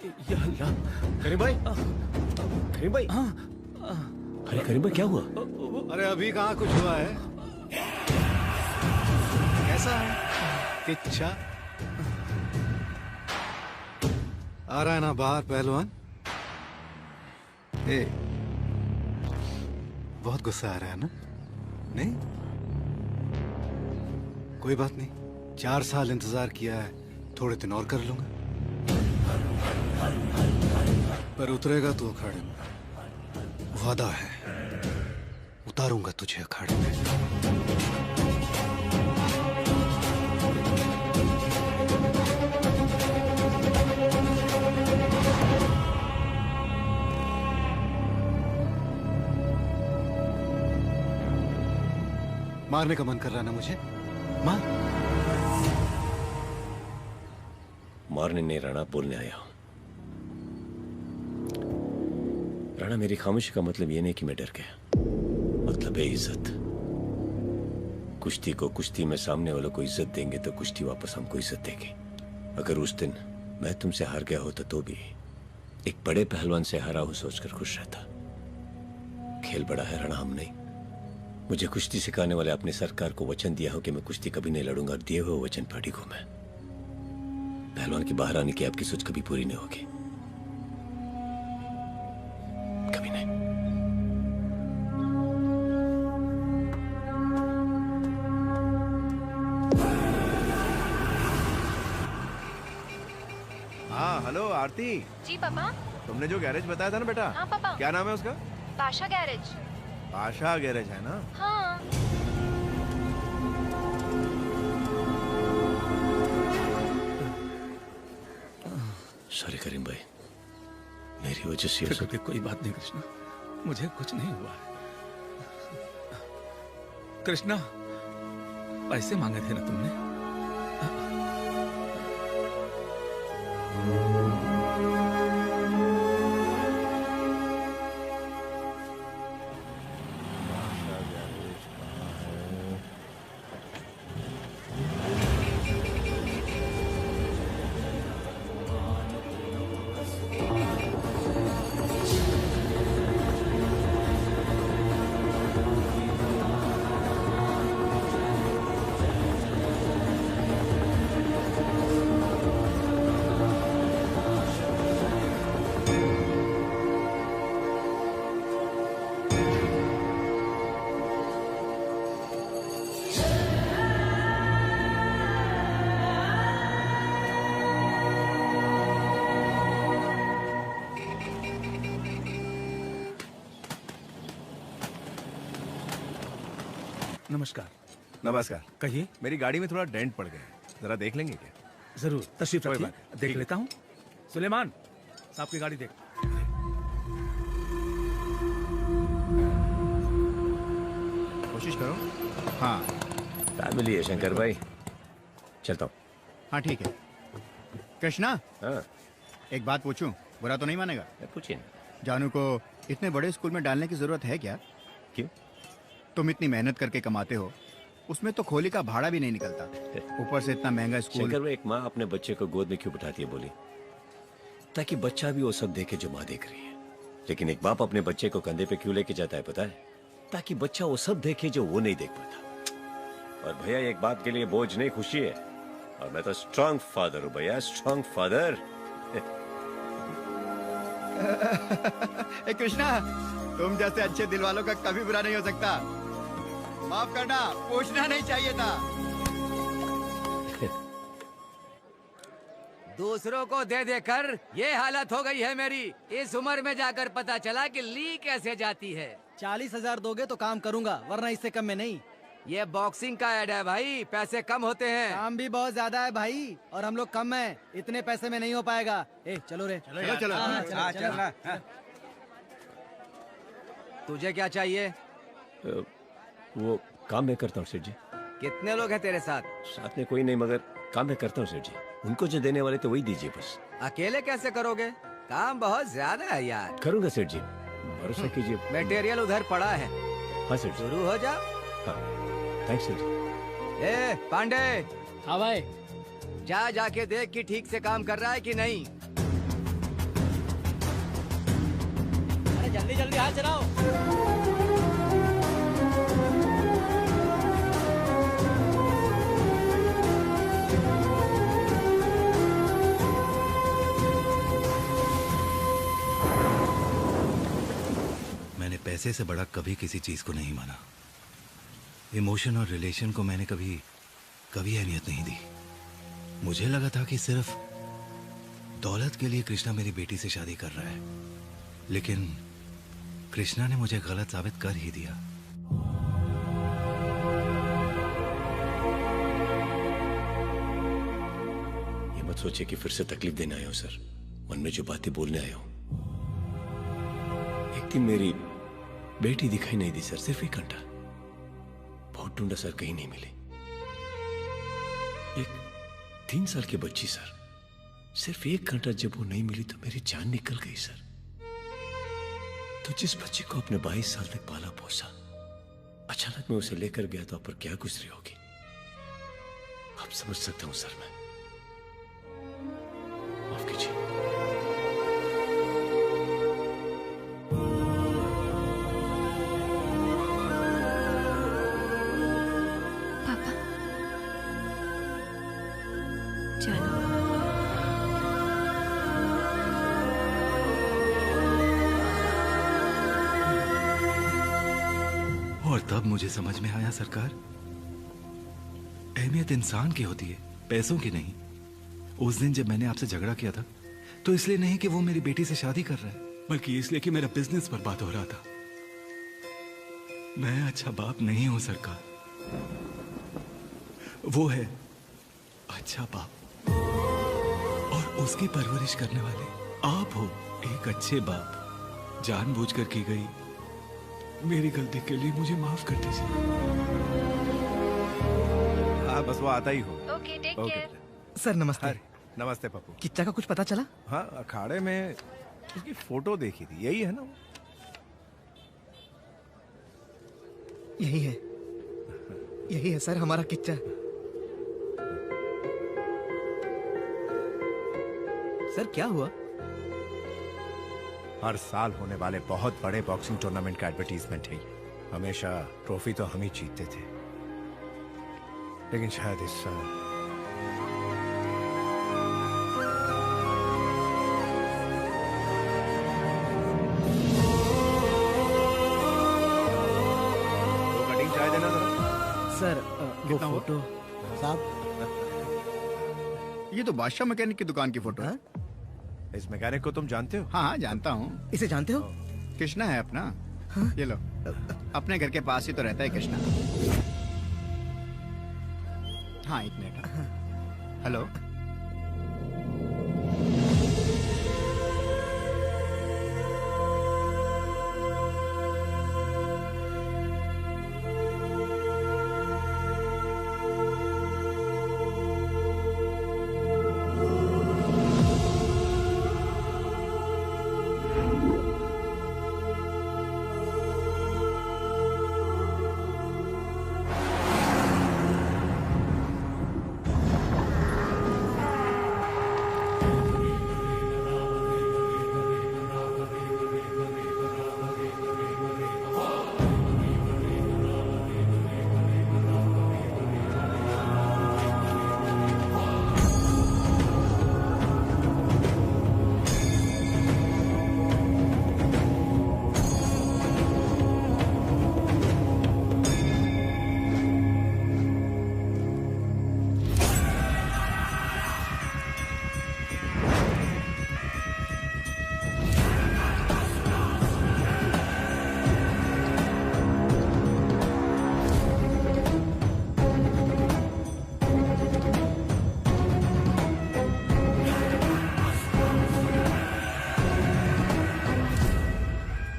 या अल्लाह। करीम भाई, करीम भाई। अरे करीम भाई क्या हुआ? अरे अभी कहाँ कुछ हुआ है? कैसा है किच्छा? आ रहा है ना बाहर पहलवान? ए, बहुत गुस्सा आ रहा है ना? नहीं? कोई बात नहीं, 4 साल इंतजार किया है, थोड़े दिन और कर लूंगा। पर उतरेगा तू अखाड़े में, वादा है, उतारूंगा तुझे अखाड़े में। मारने का मन कर रहा ना मुझे? मार। मारने नहीं राणा, बोलने आया हूं। राणा, मेरी खामोशी का मतलब ये नहीं कि मैं डर गया, मतलब है इज्जत। कुश्ती को कुश्ती में सामने वालों को इज्जत देंगे तो कुश्ती वापस हमको इज्जत देगी। अगर उस दिन मैं तुमसे हार गया होता तो भी एक बड़े पहलवान से हारा हूं सोचकर खुश रहता। खेल बड़ा है राणा, हम नहीं। मुझे कुश्ती सिखाने वाले अपने सरकार को वचन दिया हो कि मैं कुश्ती कभी नहीं लड़ूंगा, और दिए हुए वचन पर अडिग हूं मैं। पहलवान की बाहर आने की आपकी सोच कभी पूरी नहीं होगी, कभी नहीं। हाँ हेलो आरती। जी पापा। तुमने जो गैरेज बताया था ना बेटा। हाँ पापा। क्या नाम है उसका? पाशा गैरेज। पाशा गैरेज है ना? हाँ। सॉरी करीम भाई, मेरी वजह से फिक्र की कोई बात नहीं कृष्णा, मुझे कुछ नहीं हुआ है। कृष्णा, पैसे मांगे थे ना तुमने? नमस्कार। नमस्कार। कहिए। मेरी गाड़ी में थोड़ा डेंट पड़ गया है, जरा देख लेंगे क्या? जरूर, तशरीफ कोई रखिए, बात नहीं। देख ठीक। लेता हूँ। सुलेमान, साहब की गाड़ी देख। कोशिश करो। हाँ फैमिली है शंकर भाई, चलता हूँ। हाँ ठीक है। कृष्णा, हाँ एक बात पूछूं, बुरा तो नहीं मानेगा? पूछिए। जानू को इतने बड़े स्कूल में डालने की जरूरत है क्या? क्यों? तुम इतनी मेहनत करके कमाते हो, उसमें तो खोली का भाड़ा भी नहीं निकलता, ऊपर से इतना महंगा स्कूल। शंकर भाई, एक माँ अपने बच्चे को गोद में क्यों बिठाती है बोली? ताकि बच्चा भी वो सब देखे जो माँ देख रही है। लेकिन एक बाप अपने बच्चे को कंधे पे क्यों लेके जाता है पता है? ताकि बच्चा वो सब देखे जो वो नहीं देख पाता। और भैया एक बात के लिए बोझ नहीं, खुशी है। और मैं तो स्ट्रॉन्ग फादर हूँ भैया, स्ट्रॉन्ग फादर। कृष्णा, तुम जैसे अच्छे दिल वालों का कभी बुरा नहीं हो सकता। माफ करना, पूछना नहीं चाहिए था। दूसरों को दे देकर ये हालत हो गई है मेरी। इस उम्र में जाकर पता चला कि ली कैसे जाती है। 40,000 दोगे तो काम करूंगा, वरना इससे कम में नहीं। ये बॉक्सिंग का ऐड है भाई, पैसे कम होते हैं। काम भी बहुत ज्यादा है भाई, और हम लोग कम हैं, इतने पैसे में नहीं हो पाएगा। ए चलो रे, चलो चलो। हाँ, चलो। तुझे क्या चाहिए? वो काम मैं करता हूँ सेठ जी। कितने लोग हैं तेरे साथ? साथ में कोई नहीं, मगर काम मैं करता हूँ सेठ जी। उनको जो देने वाले थे वही दीजिए बस। अकेले कैसे करोगे? काम बहुत ज्यादा है यार। करूंगा सेठ जी, भरोसा कीजिए। मटेरियल उधर पड़ा है। हाँ सेठ जी। शुरू हो जा। हाँ थैंक्स सेठ जी। ए पांडे, हाँ भाई। जा जाके देख कि ठीक से काम कर रहा है कि नहीं। जल्दी जल्दी हाथ चलाओ। मैंने पैसे से बड़ा कभी किसी चीज को नहीं माना। इमोशन और रिलेशन को मैंने कभी कभी अहमियत नहीं दी। मुझे लगा था कि सिर्फ दौलत के लिए कृष्णा मेरी बेटी से शादी कर रहा है, लेकिन कृष्णा ने मुझे गलत साबित कर ही दिया। ये मत सोचिए कि फिर से तकलीफ देने आया हूं सर। मन में जो बातें बोलने आया हूं। एक दिन मेरी बेटी दिखाई नहीं दी सर, सिर्फ 1 घंटा। बहुत ढूंढा सर, कहीं नहीं मिली। एक 3 साल की बच्ची सर, सिर्फ 1 घंटा जब वो नहीं मिली तो मेरी जान निकल गई सर। तो जिस बच्ची को अपने 22 साल तक पाला पोसा, अचानक मैं उसे लेकर गया तो आप पर क्या गुजरी होगी आप समझ सकता हूं सर। मैं माफ कीजिए। पापा चलो। और तब मुझे समझ में आया सरकार, अहमियत इंसान की होती है, पैसों की नहीं। उस दिन जब मैंने आपसे झगड़ा किया था तो इसलिए नहीं कि वो मेरी बेटी से शादी कर रहा है, बल्कि इसलिए कि मेरा बिजनेस बर्बाद हो रहा था। मैं अच्छा बाप नहीं हूं सरकार, वो है अच्छा बाप, और उसकी परवरिश करने वाले आप हो एक अच्छे बाप। जानबूझकर की गई मेरी गलती के लिए मुझे माफ कर दीजिए। हाँ बस वो आता ही हो। Okay, take care. सर नमस्ते। अरे, नमस्ते पप्पू। किच्चा का कुछ पता चला? हाँ, अखाड़े में उसकी फोटो देखी थी, यही है ना वो? यही है सर हमारा किच्चा। सर क्या हुआ? हर साल होने वाले बहुत बड़े बॉक्सिंग टूर्नामेंट का एडवर्टीजमेंट है ये। हमेशा ट्रॉफी तो हम ही जीतते थे, लेकिन शायद इस साल कटिंग चाय देना जरा। सर वो फोटो साहब, ये तो बादशाह मैकेनिक की दुकान की फोटो है। इस मैकेनिक को तुम जानते हो? हाँ जानता हूँ। इसे जानते हो? कृष्णा है अपना। ये लो, अपने घर के पास ही तो रहता है कृष्णा। हाँ 1 मिनट। हेलो,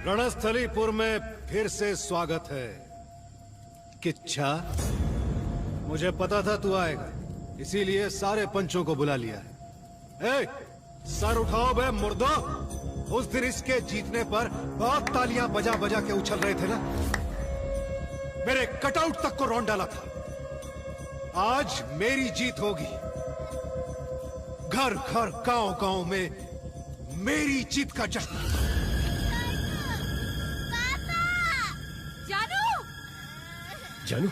रणस्थलीपुर में फिर से स्वागत है। किच्छा, मुझे पता था तू आएगा, इसीलिए सारे पंचों को बुला लिया है। ए, सर उठाओ बे मुर्दो। उस दिन इसके जीतने पर बहुत तालियां बजा बजा के उछल रहे थे ना, मेरे कटआउट तक को रौंद डाला था। आज मेरी जीत होगी। घर घर गांव गांव में मेरी जीत का जश्न। जानू,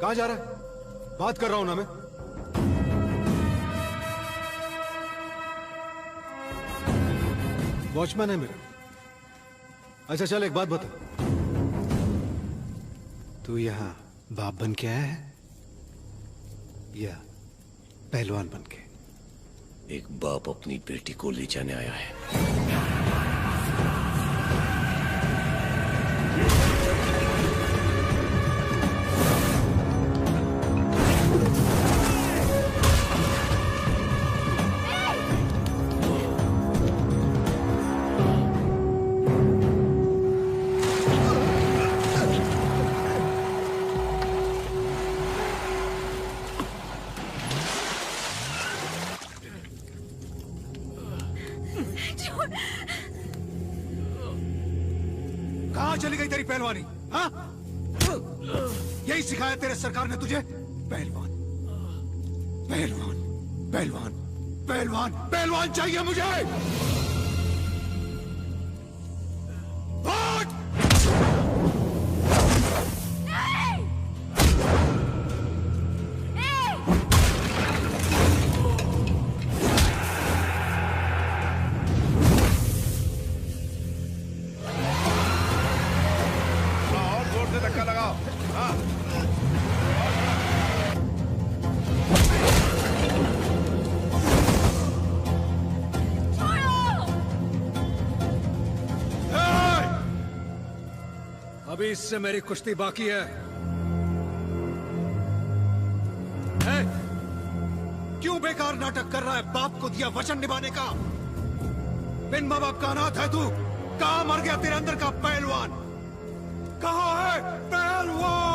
कहाँ जा रहा है? बात कर रहा हूं ना मैं। वॉचमैन है मेरा। अच्छा चल, एक बात बता, तू यहां बाप बन के आया है या पहलवान बन के? एक बाप अपनी बेटी को ले जाने आया है। कहां चली गई तेरी पहलवानी? हाँ, यही सिखाया तेरे सरकार ने तुझे? पहलवान, पहलवान, पहलवान, पहलवान, पहलवान चाहिए मुझे। भाग! और जोर से धक्का लगाओ। हाँ। अभी इससे मेरी कुश्ती बाकी है। क्यों बेकार नाटक कर रहा है? बाप को दिया वचन निभाने का। बिन माँ बाप का अनाथ है तू। कहाँ मर गया तेरे अंदर का पहलवान? कहाँ है पहलवान?